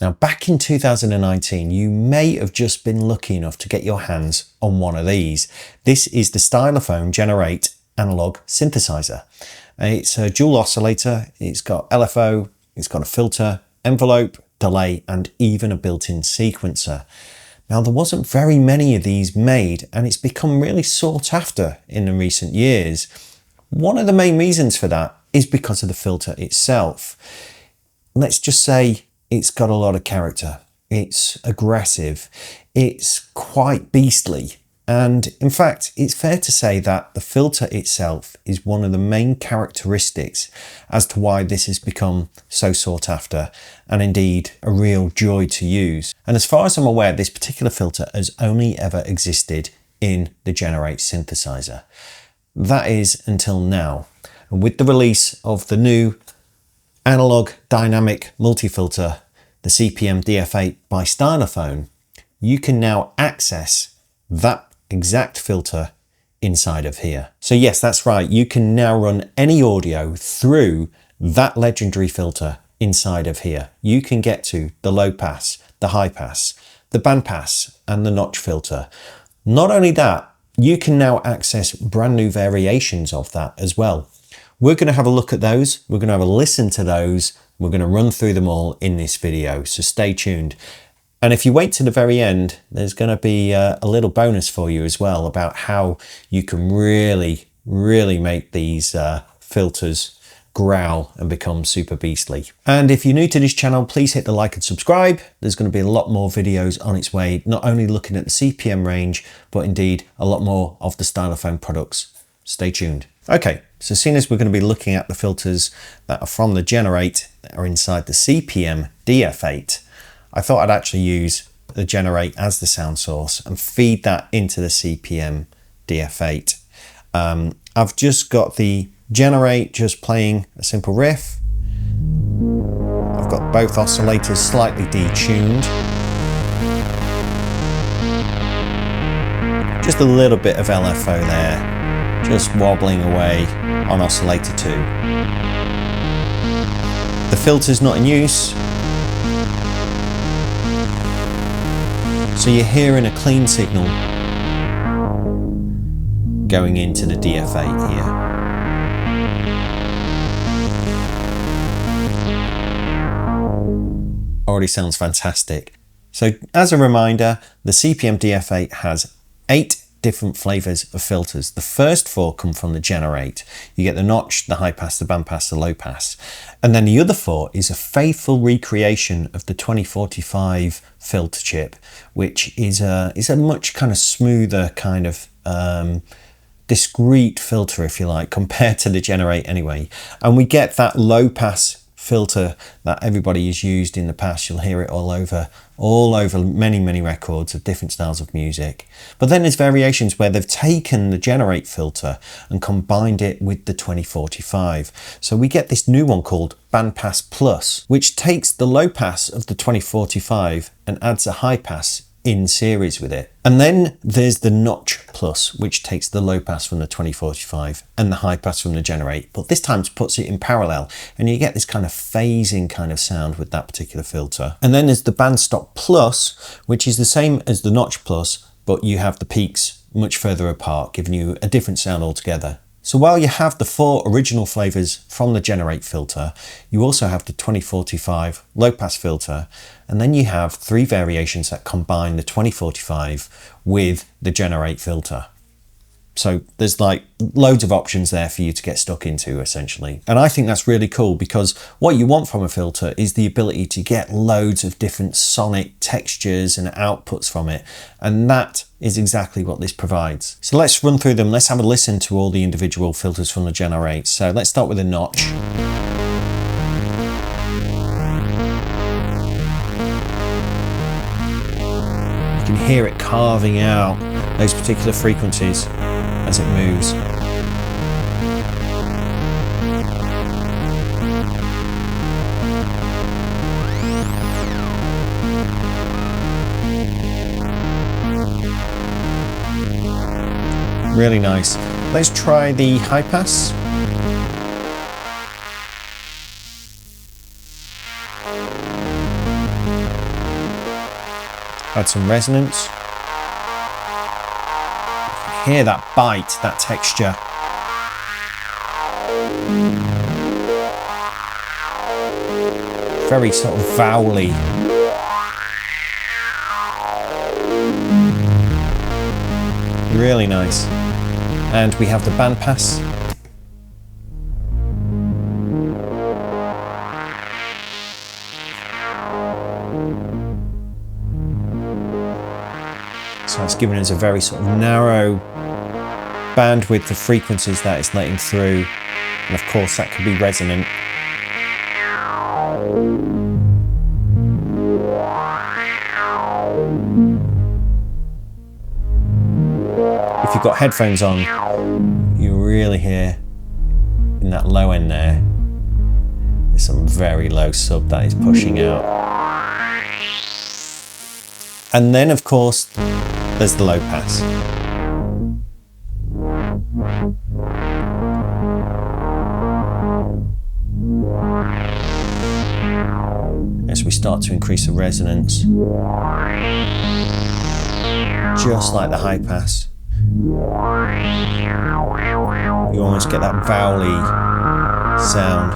Now, back in 2019, you may have just been lucky enough to get your hands on one of these. This is the Stylophone Generate analog synthesizer. It's a dual oscillator, it's got LFO, it's got a filter, envelope, delay, and even a built-in sequencer. Now, there wasn't very many of these made, and it's become really sought after in the recent years. One of the main reasons for that is because of the filter itself. Let's just say it's got a lot of character. It's aggressive. It's quite beastly. And in fact, it's fair to say that the filter itself is one of the main characteristics as to why this has become so sought after and indeed a real joy to use. And as far as I'm aware, this particular filter has only ever existed in the Generate synthesizer. That is until now. And with the release of the new analog dynamic multi-filter, the CPM DF8 by Stylophone, you can now access that exact filter inside of here. So yes, that's right. You can now run any audio through that legendary filter inside of here. You can get to the low pass, the high pass, the band pass, and the notch filter. Not only that, you can now access brand new variations of that as well. We're going to have a look at those. We're going to have a listen to those. We're going to run through them all in this video, so stay tuned. And if you wait to the very end, there's going to be a little bonus for you as well about how you can really make these filters growl and become super beastly. And if you're new to this channel, please hit the like and subscribe. There's going to be a lot more videos on its way, not only looking at the CPM range, but indeed a lot more of the Stylophone products. Stay tuned. Okay, so seeing as we're going to be looking at the filters that are from the Generate that are inside the CPM DF8, I thought I'd actually use the Generate as the sound source and feed that into the CPM DF8. I've just got the Generate just playing a simple riff. I've got both oscillators slightly detuned. Just a little bit of LFO there. Just wobbling away on oscillator 2. The filter's not in use, so you're hearing a clean signal going into the DF8 here. Already sounds fantastic. So as a reminder, the CPM DF8 has 8 different flavors of filters. The first 4 come from the Generate. You get the notch, the high pass, the band pass, the low pass. And then the other 4 is a faithful recreation of the 2045 filter chip, which is a much kind of smoother kind of discrete filter, if you like, compared to the Generate anyway. And we get that low pass filter that everybody has used in the past. You'll hear it all over many records of different styles of music. But then there's variations where they've taken the Generate filter and combined it with the 2045. So we get this new one called Bandpass Plus, which takes the low pass of the 2045 and adds a high pass in series with it. And then there's the Notch Plus, which takes the low pass from the 2045 and the high pass from the Generate, but this time puts it in parallel, and you get this kind of phasing kind of sound with that particular filter. And then there's the BANDSTOP Plus, which is the same as the Notch Plus, but you have the peaks much further apart, giving you a different sound altogether. So while you have the 4 original flavors from the Generate filter, you also have the 2045 low pass filter, and then you have 3 variations that combine the 2045 with the Generate filter. So there's like loads of options there for you to get stuck into, essentially. And I think that's really cool, because what you want from a filter is the ability to get loads of different sonic textures and outputs from it. And that is exactly what this provides. So let's run through them. Let's have a listen to all the individual filters from the Generate. So let's start with the Notch. You can hear it carving out those particular frequencies as it moves. Really nice. Let's try the high pass. Add some resonance. Hear that bite, that texture. Very sort of vowely. Really nice. And we have the bandpass. So it's giving us a very sort of narrow bandwidth of frequencies that it's letting through. And of course that could be resonant. If you've got headphones on, you really hear in that low end there's some very low sub that is pushing out. And then of course, there's the low pass. As we start to increase the resonance, just like the high pass, you almost get that vowely sound.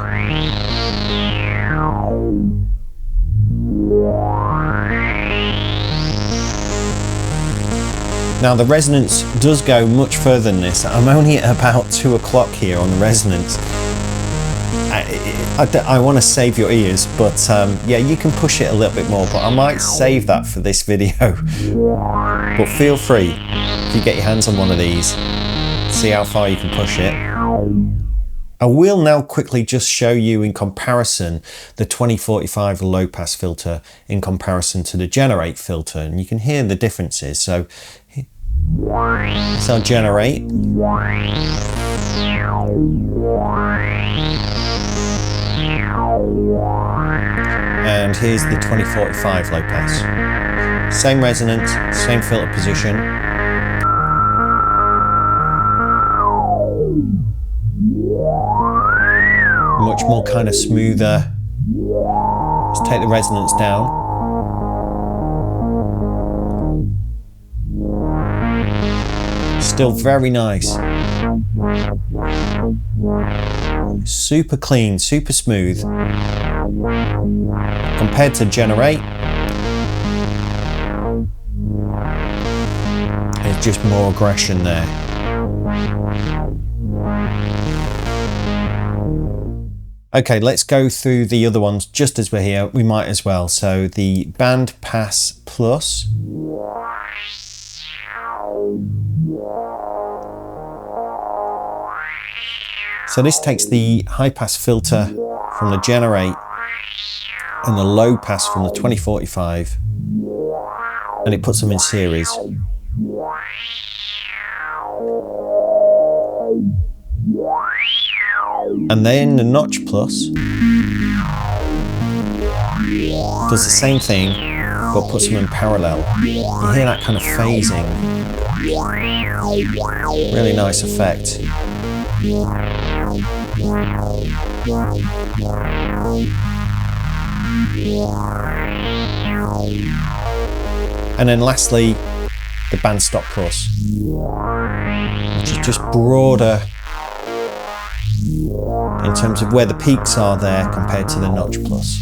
Now the resonance does go much further than this. I'm only at about 2 o'clock here on the resonance. I want to save your ears, but yeah, you can push it a little bit more, but I might save that for this video. But feel free, if you get your hands on one of these, see how far you can push it. I will now quickly just show you in comparison the 2045 low pass filter in comparison to the generate filter, and you can hear the differences. So it's our generate. And here's the 2045 low pass. Same resonance, same filter position. Much more kind of smoother. Let's take the resonance down. Still very nice. Super clean, super smooth. Compared to generate, there's just more aggression there. Okay, let's go through the other ones just as we're here. We might as well. So the bandpass plus. So this takes the high pass filter from the generate and the low pass from the 2045 and it puts them in series. And then the notch plus does the same thing but puts them in parallel. You hear that kind of phasing. Really nice effect. And then lastly, the BANDSTOP plus, which is just broader in terms of where the peaks are there compared to the notch plus.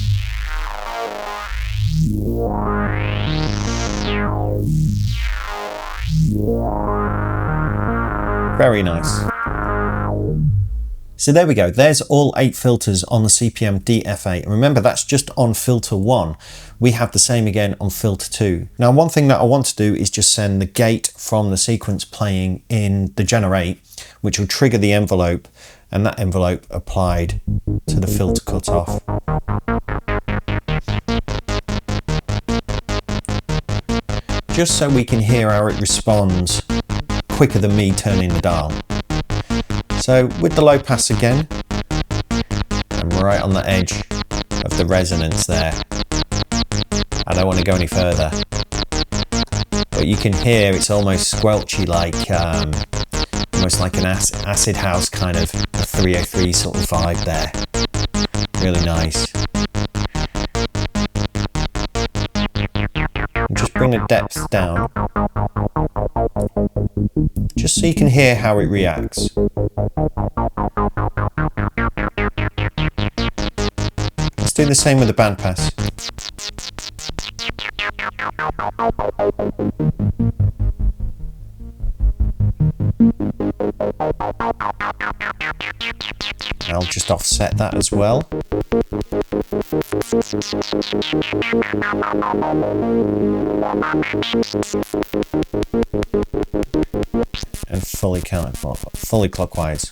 Very nice. So there we go, there's all 8 filters on the CPM DF8. And remember, that's just on filter 1. We have the same again on filter 2. Now, one thing that I want to do is just send the gate from the sequence playing in the generate, which will trigger the envelope, and that envelope applied to the filter cutoff. Just so we can hear how it responds quicker than me turning the dial. So with the low pass again, I'm right on the edge of the resonance there. I don't want to go any further, but you can hear it's almost squelchy, like almost like an acid house kind of a 303 sort of vibe there. Really nice. And just bring the depth down, just so you can hear how it reacts. Let's do the same with the bandpass. I'll just offset that as well. And fully clockwise.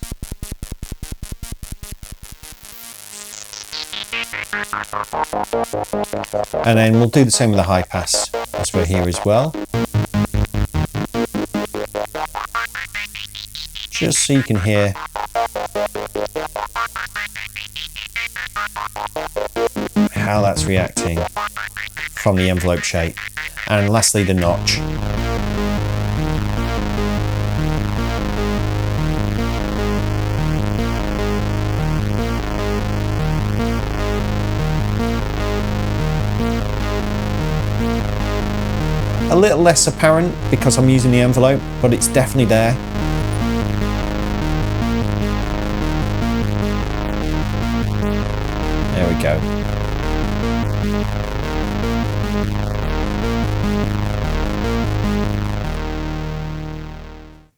And then we'll do the same with the high pass as we're here as well. Just so you can hear how that's reacting from the envelope shape. And lastly, the notch. A little less apparent because I'm using the envelope, but it's definitely there. There we go.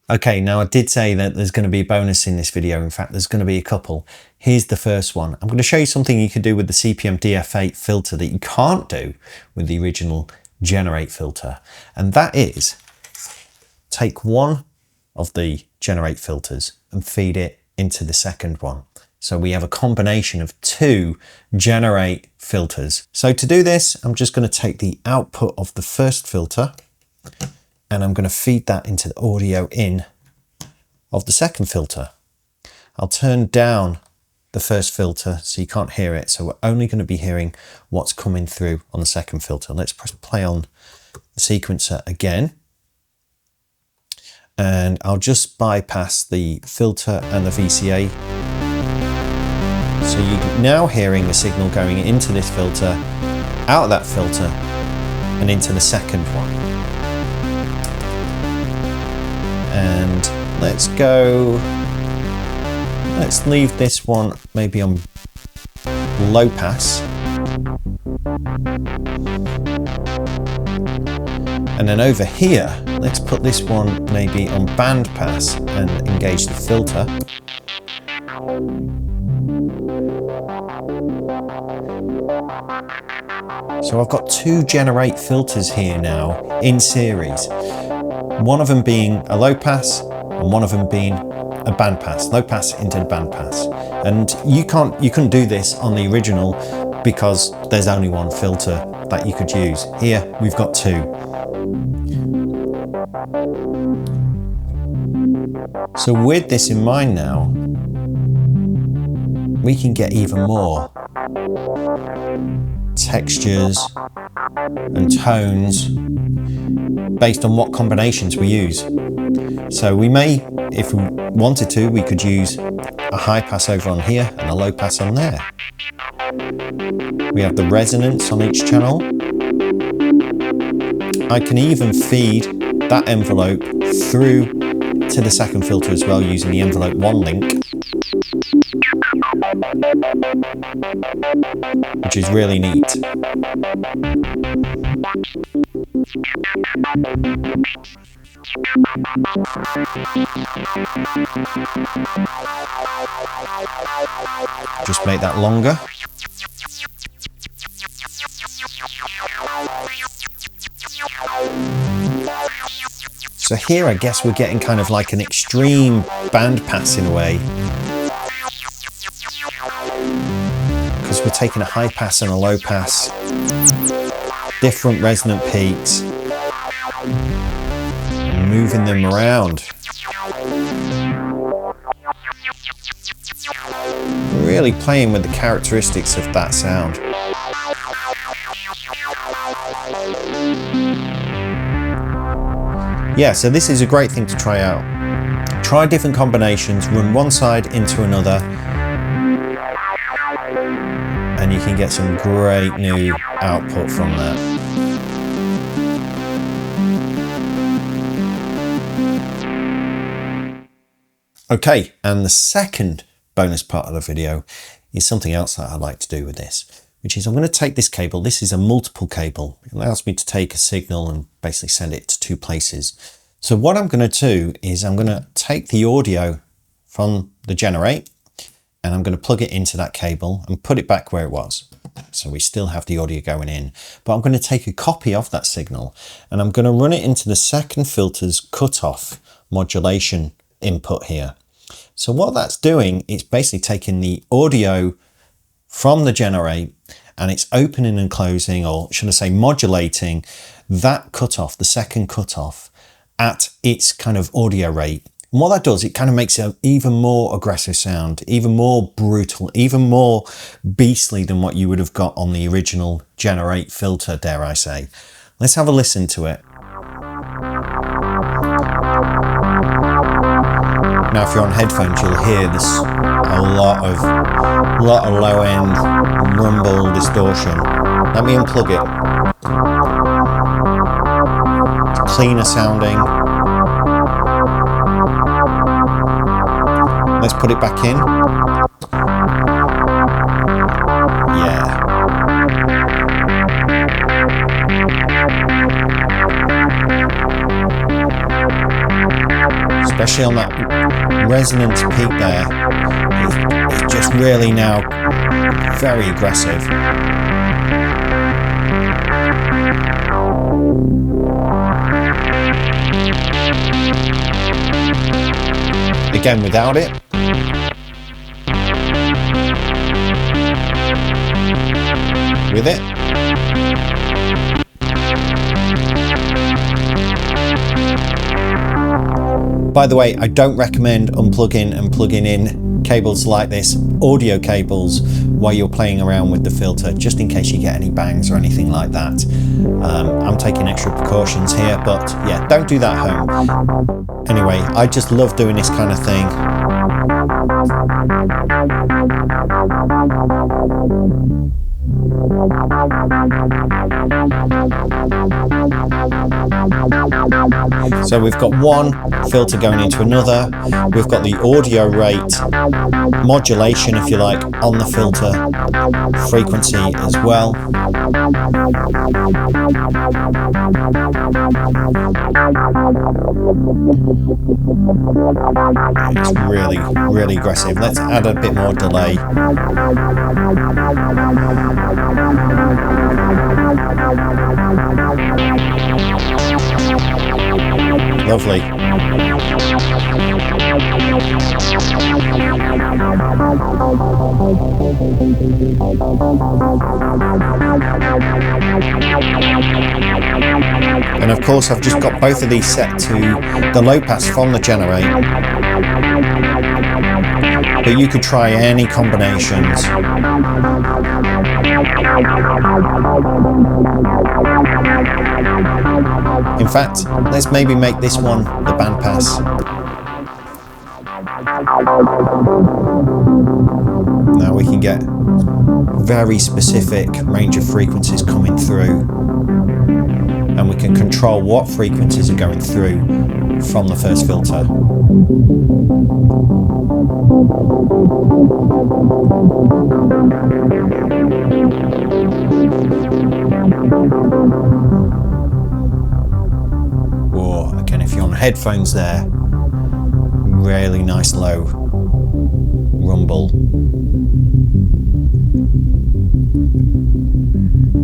Okay, now I did say that there's going to be a bonus in this video. In fact, there's going to be a couple. Here's the first one. I'm going to show you something you can do with the CPM DF8 filter that you can't do with the original generate filter. And that is take one of the generate filters and feed it into the second one. So we have a combination of two generate filters. So to do this, I'm just going to take the output of the first filter and I'm going to feed that into the audio in of the second filter. I'll turn down the first filter so you can't hear it. So we're only going to be hearing what's coming through on the second filter. Let's press play on the sequencer again. And I'll just bypass the filter and the VCA. So you're now hearing the signal going into this filter, out of that filter, and into the second one. And let's leave this one maybe on low pass. And then over here, let's put this one maybe on band pass and engage the filter. So I've got two generate filters here now in series. One of them being a low pass and one of them being a band pass, low pass into the band pass. And you couldn't do this on the original because there's only one filter that you could use. Here we've got two. So with this in mind now, we can get even more textures and tones based on what combinations we use. So we may, if we wanted to, we could use a high pass over on here and a low pass on there. We have the resonance on each channel. I can even feed that envelope through to the second filter as well using the envelope 1 link, which is really neat. Just make that longer. So here I guess we're getting kind of like an extreme band pass in a way, because we're taking a high pass and a low pass, different resonant peaks, and moving them around. Really playing with the characteristics of that sound. Yeah, so this is a great thing to try out. Try different combinations, run one side into another, and you can get some great new output from that. Okay, and the second bonus part of the video is something else that I like to do with this, which is I'm going to take this cable. This is a multiple cable. It allows me to take a signal and basically send it to 2 places. So what I'm going to do is I'm going to take the audio from the generate and I'm going to plug it into that cable and put it back where it was. So we still have the audio going in, but I'm going to take a copy of that signal and I'm going to run it into the second filter's cutoff modulation input here. So what that's doing, it's basically taking the audio from the generate and it's opening and closing, or should I say modulating that cutoff, the second cutoff, at its kind of audio rate. And what that does, it kind of makes it an even more aggressive sound, even more brutal, even more beastly than what you would have got on the original generate filter, dare I say. Let's have a listen to it. Now, if you're on headphones, you'll hear this a lot of low end rumble distortion. Let me unplug it. It's cleaner sounding. Let's put it back in. Yeah. Especially on that resonance peak there, it's just really now very aggressive. Again, without it. With it. By the way, I don't recommend unplugging and plugging in cables like this, audio cables, while you're playing around with the filter, just in case you get any bangs or anything like that. I'm taking extra precautions here, but yeah, don't do that at home. Anyway, I just love doing this kind of thing. So we've got one filter going into another, we've got the audio rate modulation, if you like, on the filter frequency as well. It's really, really aggressive. Let's add a bit more delay. Lovely. And of course I've just got both of these set to the low pass from the generate, but you could try any combinations. In fact, let's maybe make this one the bandpass. Now we can get very specific range of frequencies coming through, and we can control what frequencies are going through from the first filter. Or again, if you're on headphones there, really nice low rumble.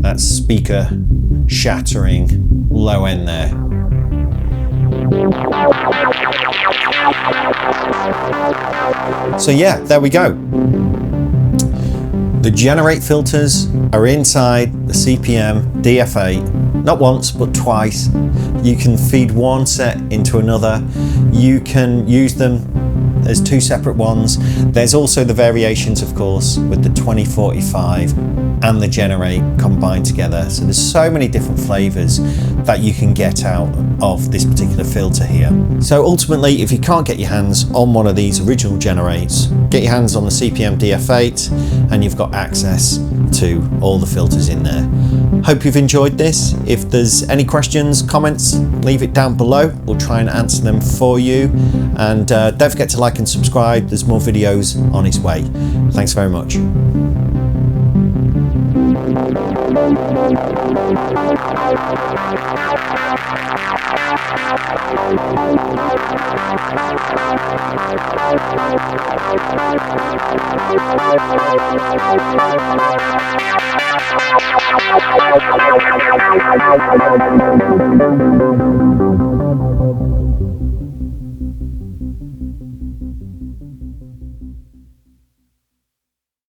That speaker shattering low end there. So yeah, there we go. The generate filters are inside the CPM DF8, not once but twice. You can feed one set into another. You can use them as 2 separate ones. There's also the variations, of course, with the 2045 and the generate combined together. So there's so many different flavors that you can get out of this particular filter here. So ultimately, if you can't get your hands on one of these original generates, get your hands on the CPM DF8 and you've got access to all the filters in there. Hope you've enjoyed this. If there's any questions, comments, leave it down below. We'll try and answer them for you. And don't forget to like and subscribe. There's more videos on its way. Thanks very much.